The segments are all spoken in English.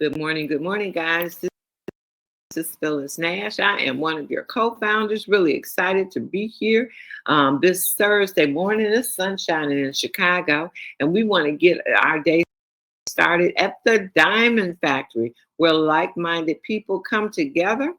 Good morning, guys. This is Phyllis Nash. I am one of your co-founders. Really excited to be here this Thursday morning. It's sun shining in Chicago, and we want to get our day started at the Diamond Factory, where like-minded people come together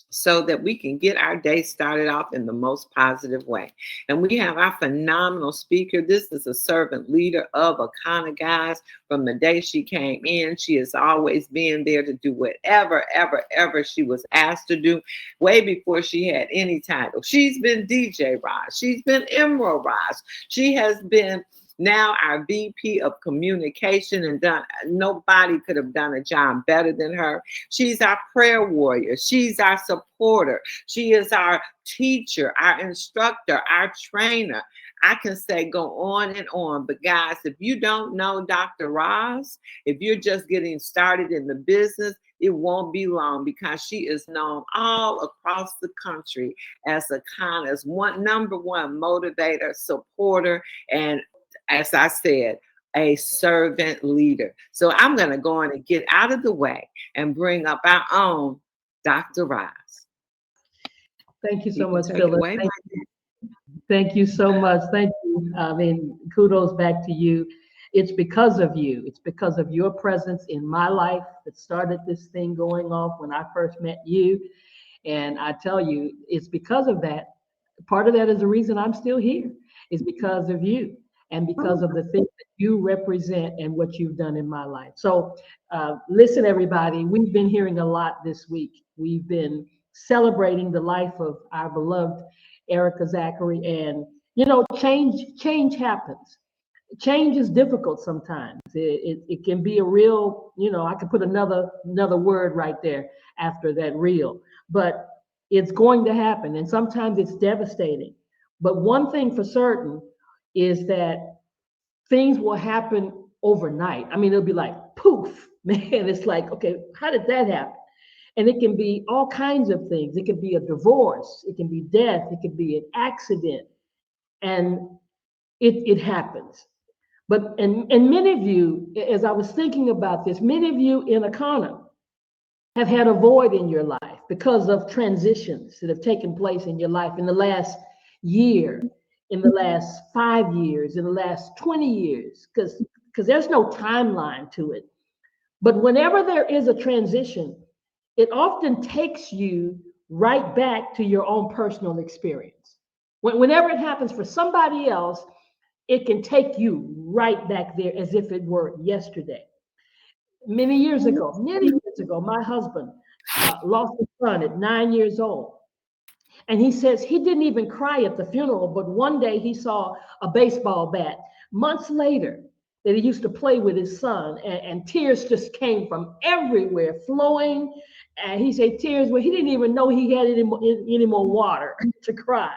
so that we can get our day started off in the most positive way. And we have our phenomenal speaker. This is a servant leader of Akana, guys. From the day she came in, she has always been there to do whatever, ever she was asked to do, way before she had any title. She's been DJ Roz. She's been Emerald Roz. She has been now our VP of communication, and nobody could have done a job better than her. She's our prayer warrior. She's our supporter. She is our teacher, our instructor, our trainer. I can say go on and on, but guys, if you don't know Dr. Roz, if you're just getting started in the business, it won't be long, because she is known all across the country as Akana's number one motivator, supporter, and, as I said, a servant leader. So I'm going to go on and get out of the way and bring up our own Dr. Roz. Thank you so much, Phyllis. Thank you so much. Thank you. I mean, kudos back to you. It's because of you. It's because of your presence in my life that started this thing going off when I first met you. And I tell you, it's because of that. Part of that is the reason I'm still here, is because of you and because of the things that you represent and what you've done in my life. So listen, everybody, we've been hearing a lot this week. We've been celebrating the life of our beloved Erica Zachary, and change happens. Change is difficult sometimes. It can be a real, I could put another word right there after that, real, but it's going to happen, and sometimes it's devastating. But one thing for certain is that things will happen overnight. I mean, it'll be like poof, man. It's like, okay, how did that happen? And it can be all kinds of things. It could be a divorce. It can be death. It could be an accident. And it happens. But, and many of you, as I was thinking about this, many of you in Akana have had a void in your life because of transitions that have taken place in your life in the last year, in the last 5 years, in the last 20 years, because there's no timeline to it. But whenever there is a transition, it often takes you right back to your own personal experience. Whenever it happens for somebody else, it can take you right back there as if it were yesterday. Many years ago, my husband lost his son at 9 years old. And he says he didn't even cry at the funeral, but one day he saw a baseball bat months later that he used to play with his son, and tears just came from everywhere, flowing. And he said tears where he didn't even know he had any more water to cry.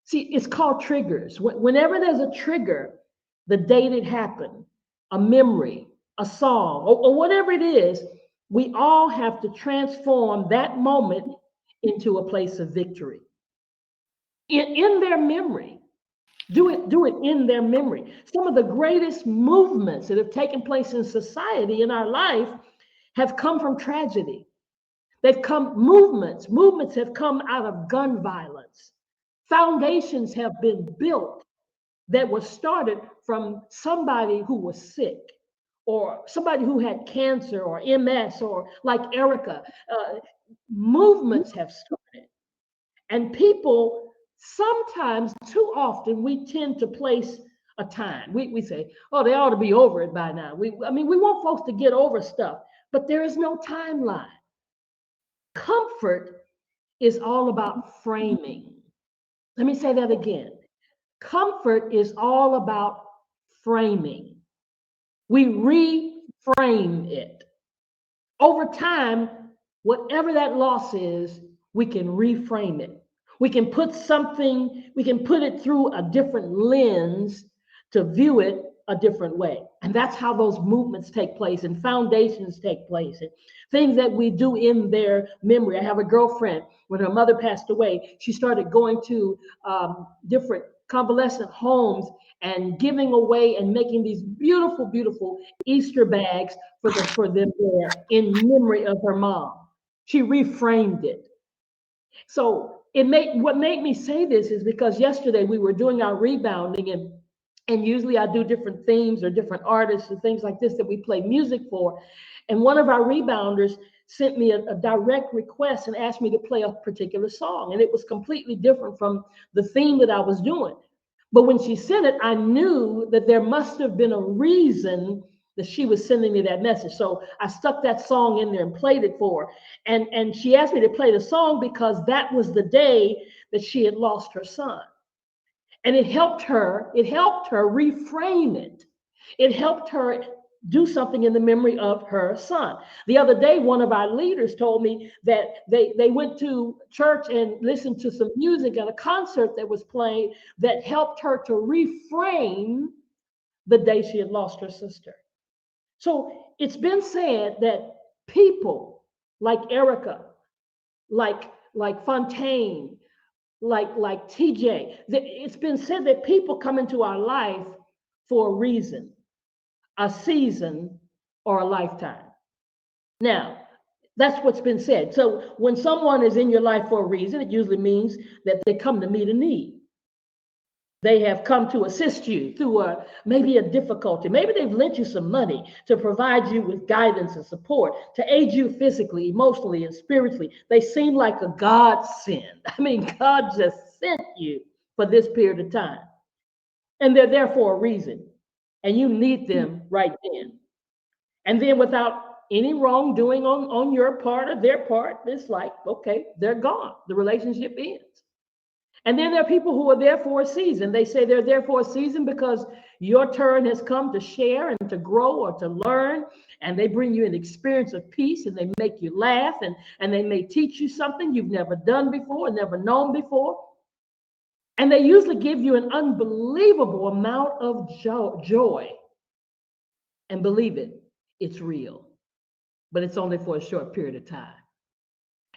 See, it's called triggers. Whenever there's a trigger, the date it happened, a memory, a song, or whatever it is, we all have to transform that moment into a place of victory. In their memory. Do it in their memory. Some of the greatest movements that have taken place in society in our life have come from tragedy. Movements have come out of gun violence. Foundations have been built that were started from somebody who was sick, or somebody who had cancer or MS, or like Erica. Movements have started. And people, sometimes, too often, we tend to place a time. We say, oh, they ought to be over it by now. We want folks to get over stuff, but there is no timeline. Comfort is all about framing. Let me say that again. Comfort is all about framing. We reframe it. Over time, whatever that loss is, we can reframe it. We can put it through a different lens to view it a different way. And that's how those movements take place and foundations take place and things that we do in their memory. I have a girlfriend, when her mother passed away, she started going to different convalescent homes and giving away and making these beautiful, beautiful Easter bags for them there in memory of her mom. She reframed it. So what made me say this is because yesterday we were doing our rebounding, and usually I do different themes or different artists and things like this that we play music for. And one of our rebounders sent me a direct request and asked me to play a particular song. And it was completely different from the theme that I was doing. But when she sent it, I knew that there must have been a reason that she was sending me that message. So I stuck that song in there and played it for her. And she asked me to play the song because that was the day that she had lost her son. And it helped her reframe it. It helped her do something in the memory of her son. The other day, one of our leaders told me that they went to church and listened to some music at a concert that was playing that helped her to reframe the day she had lost her sister. So it's been said that people like Erica, like Fontaine, like TJ, it's been said that people come into our life for a reason, a season, or a lifetime. Now, that's what's been said. So when someone is in your life for a reason, it usually means that they come to meet a need. They have come to assist you through maybe a difficulty. Maybe they've lent you some money to provide you with guidance and support, to aid you physically, emotionally, and spiritually. They seem like a godsend. I mean, God just sent you for this period of time. And they're there for a reason. And you need them right then. And then without any wrongdoing on your part or their part, it's like, okay, they're gone. The relationship ends. And then there are people who are there for a season. They say they're there for a season because your turn has come to share and to grow or to learn. And they bring you an experience of peace, and they make you laugh, and they may teach you something you've never done before, never known before. And they usually give you an unbelievable amount of joy. And believe it, it's real. But it's only for a short period of time.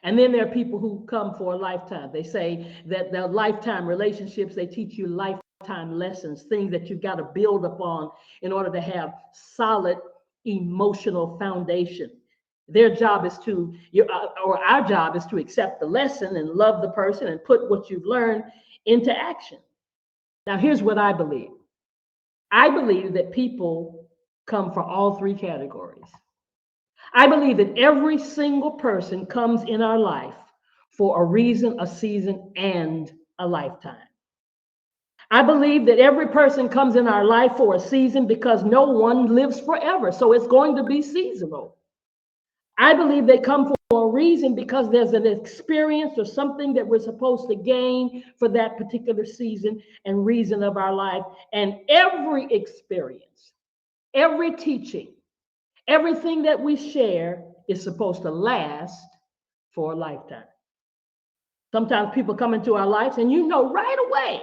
And then there are people who come for a lifetime. They say that their lifetime relationships, they teach you lifetime lessons, things that you've got to build upon in order to have solid emotional foundation. Their job is our job is to accept the lesson and love the person and put what you've learned into action. Now, here's what I believe. I believe that people come for all three categories. I believe that every single person comes in our life for a reason, a season, and a lifetime. I believe that every person comes in our life for a season because no one lives forever. So it's going to be seasonal. I believe they come for a reason because there's an experience or something that we're supposed to gain for that particular season and reason of our life. And every experience, every teaching, everything that we share is supposed to last for a lifetime. Sometimes people come into our lives and you know right away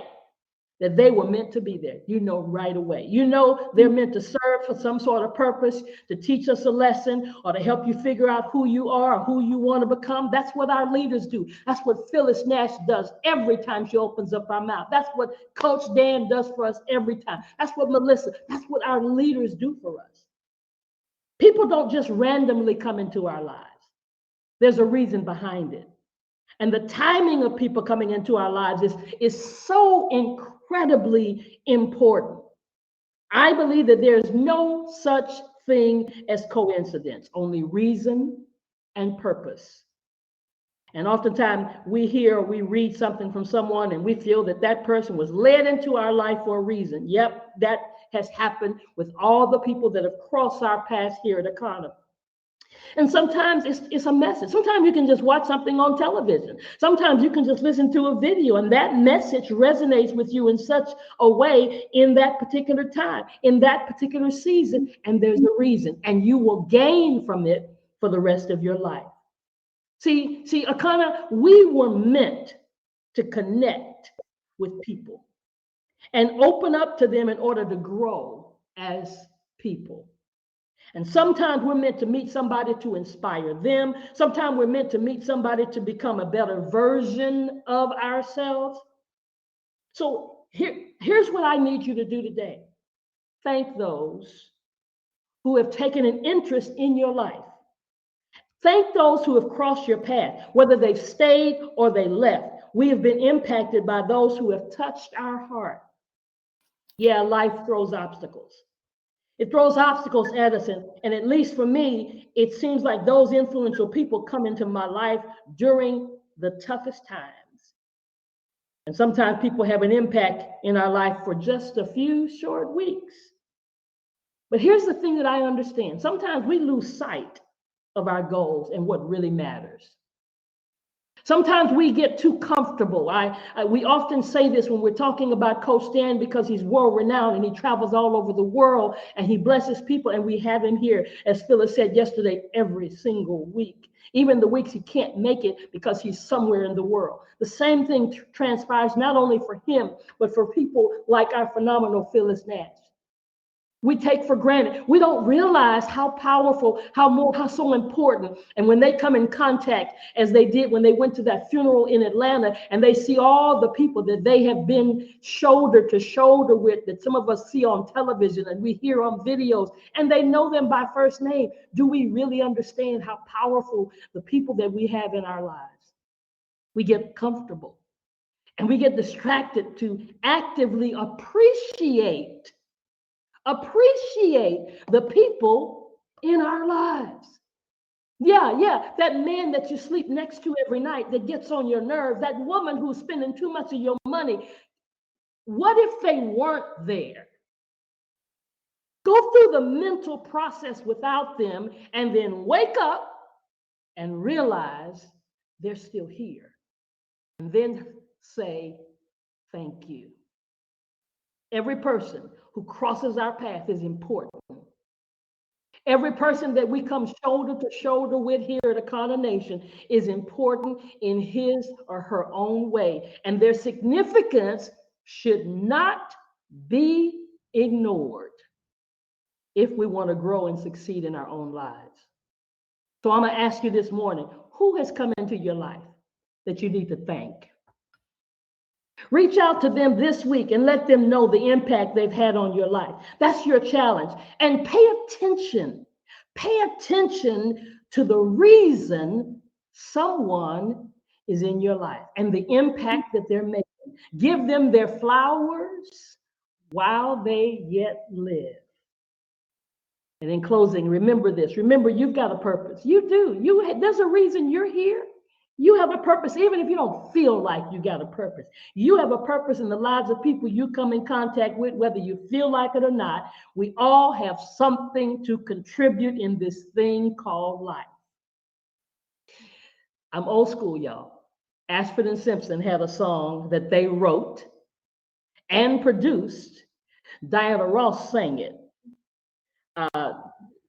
that they were meant to be there. You know right away. You know they're meant to serve for some sort of purpose, to teach us a lesson, or to help you figure out who you are or who you want to become. That's what our leaders do. That's what Phyllis Nash does every time she opens up her mouth. That's what Coach Dan does for us every time. That's what Melissa, that's what our leaders do for us. People don't just randomly come into our lives. There's a reason behind it. And the timing of people coming into our lives is so incredibly important. I believe that there is no such thing as coincidence, only reason and purpose. And oftentimes we hear or we read something from someone and we feel that that person was led into our life for a reason. Yep, that has happened with all the people that have crossed our paths here at Akana. And sometimes it's a message. Sometimes you can just watch something on television. Sometimes you can just listen to a video and that message resonates with you in such a way in that particular time, in that particular season, and there's a reason, and you will gain from it for the rest of your life. See, Akana, we were meant to connect with people and open up to them in order to grow as people. And sometimes we're meant to meet somebody to inspire them. Sometimes we're meant to meet somebody to become a better version of ourselves. So Here's what I need you to do today. Thank those who have taken an interest in your life. Thank those who have crossed your path, whether they've stayed or they left. We have been impacted by those who have touched our heart. Yeah, life throws obstacles. It throws obstacles at us, and at least for me, it seems like those influential people come into my life during the toughest times. And sometimes people have an impact in our life for just a few short weeks. But here's the thing that I understand. Sometimes we lose sight of our goals and what really matters. Sometimes we get too comfortable. We often say this when we're talking about Coach Dan because he's world renowned and he travels all over the world and he blesses people, and we have him here, as Phyllis said yesterday, every single week, even the weeks he can't make it because he's somewhere in the world. The same thing transpires not only for him, but for people like our phenomenal Phyllis Nash. We take for granted. We don't realize how powerful, how so important. And when they come in contact, as they did when they went to that funeral in Atlanta, and they see all the people that they have been shoulder to shoulder with, that some of us see on television and we hear on videos, and they know them by first name. Do we really understand how powerful the people that we have in our lives? We get comfortable and we get distracted to actively appreciate the people in our lives. Yeah, that man that you sleep next to every night that gets on your nerve, that woman who's spending too much of your money. What if they weren't there? Go through the mental process without them and then wake up and realize they're still here. And then say, thank you. Every person who crosses our path is important. Every person that we come shoulder to shoulder with here at Akana Nation is important in his or her own way, and their significance should not be ignored if we want to grow and succeed in our own lives. So I'm going to ask you this morning, who has come into your life that you need to thank? Reach out to them this week and let them know the impact they've had on your life. That's your challenge. And pay attention. Pay attention to the reason someone is in your life and the impact that they're making. Give them their flowers while they yet live. And in closing, remember this. Remember, you've got a purpose. You do. There's a reason you're here. You have a purpose, even if you don't feel like you got a purpose. You have a purpose in the lives of people you come in contact with, whether you feel like it or not. We all have something to contribute in this thing called life. I'm old school, y'all. Ashford and Simpson had a song that they wrote and produced. Diana Ross sang it.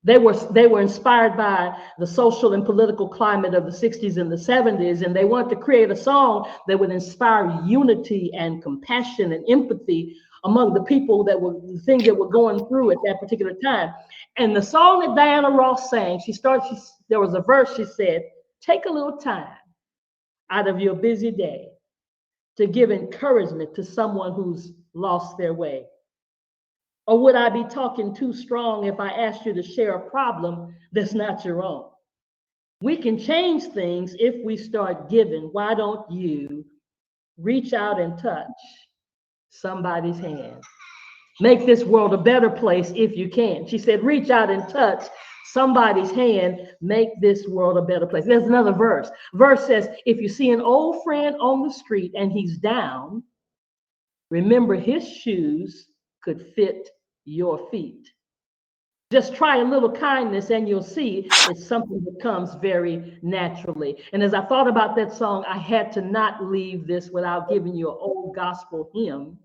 They were inspired by the social and political climate of the 60s and the 70s, and they wanted to create a song that would inspire unity and compassion and empathy among the people the things that were going through at that particular time. And the song that Diana Ross sang, there was a verse, she said, take a little time out of your busy day to give encouragement to someone who's lost their way. Or would I be talking too strong if I asked you to share a problem that's not your own? We can change things if we start giving. Why don't you reach out and touch somebody's hand? Make this world a better place if you can. She said, reach out and touch somebody's hand. Make this world a better place. There's another verse. Verse says, if you see an old friend on the street and he's down, remember his shoes could fit your feet. Just try a little kindness and you'll see it's something that comes very naturally. And as I thought about that song, I had to not leave this without giving you an old gospel hymn.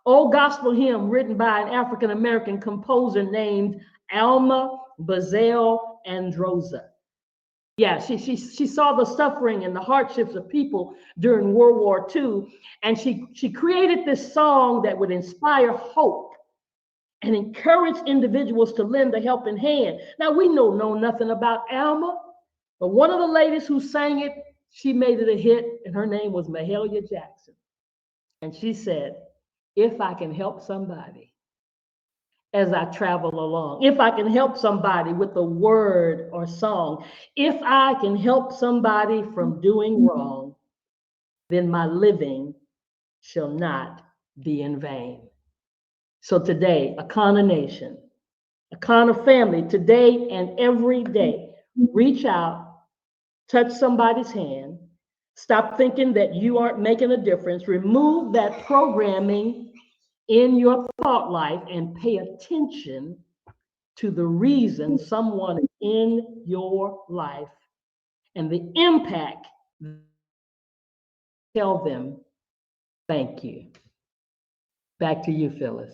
Old gospel hymn written by an African-American composer named Alma Bazell Androza. Yeah, she saw the suffering and the hardships of people during World War II, and she created this song that would inspire hope and encourage individuals to lend a helping hand. Now, we know nothing about Alma, but one of the ladies who sang it, she made it a hit, and her name was Mahalia Jackson. And she said, if I can help somebody as I travel along, if I can help somebody with a word or song, if I can help somebody from doing wrong, then my living shall not be in vain. So today, Akana Nation, Akana family, today and every day, reach out, touch somebody's hand, stop thinking that you aren't making a difference, remove that programming in your thought life and pay attention to the reason someone is in your life and the impact. Tell them thank you. Back to you, Phyllis.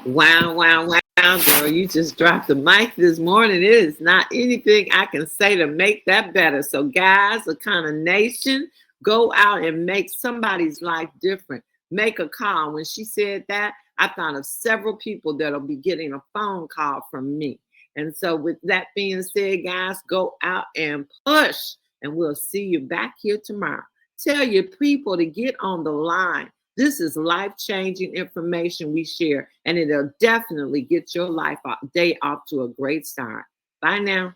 Wow, wow, wow, girl. You just dropped the mic this morning. It is not anything I can say to make that better. So, guys, Akana Nation, go out and make somebody's life different. Make a call. When she said that, I thought of several people that'll be getting a phone call from me. And so, with that being said, guys, go out and push. And we'll see you back here tomorrow. Tell your people to get on the line. This is life-changing information we share, and it'll definitely get your day off to a great start. Bye now.